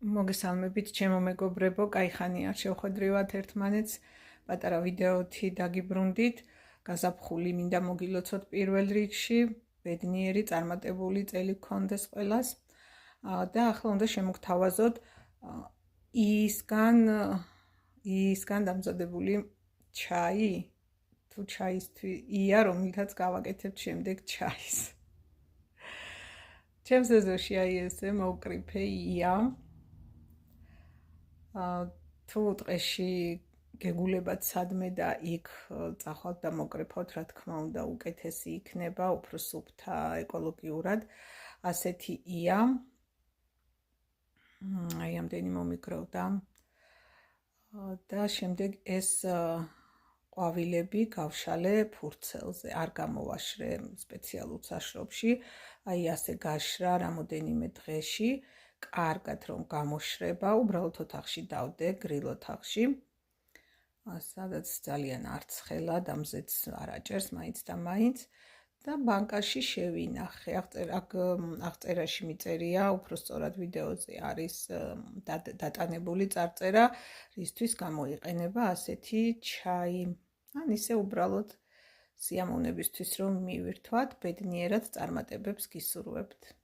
მოგესალმებით, ჩემო მეგობრებო, კაი ხანია შევხვედრივათ ერთმანეთს. პატარა ვიდეოთი დაგიბრუნდით. გაზაფხული მინდა მოგილოცოთ პირველ რიგში, ბედნიერი წარმატებული წელი გქონდეს ყველას. და ახლა უნდა შემოგთავაზოთ ისგან დამზადებული ჩაი, თუ ჩაისთვის ია, რომელთაც გავაკეთებთ შემდეგ ჩაის. ჩემს ეზოში აი ესე მოვკრიფე ია. თუ ტყეში გეგულებათ სადმე და იქ წახვალთ და მოკრიფოთ, რა თქმა უნდა, უკეთესი იქნება, უფრო სუფთა ეკოლოგიურად. ასეთი ია. აი ამდენი მომიგროვდა. და შემდეგ ეს ყვავილები გავშალე ფურცელზე, არ გამოვაშრე სპეციალურ საშრობში, აი ასე გაშრა რამოდენიმე დღეში. კარგად რომ გამოშრება, უბრალოდ ოთახში დავდე, გრილ ოთახში. სადაც ძალიან არცხელა, დამზეც არ აჭერს მაინც და მაინც და ბანკაში შევინახე. აღწერაში მიწერია, უფრო სწორად ვიდეოზე არის დატანებული წარწერა, რისთვის გამოიყენება ასეთი ჩაი. ან ისე უბრალოდ სიამოვნებისთვის რომ მივირთვათ, ბედნიერად წარმატებებს გისურვებთ.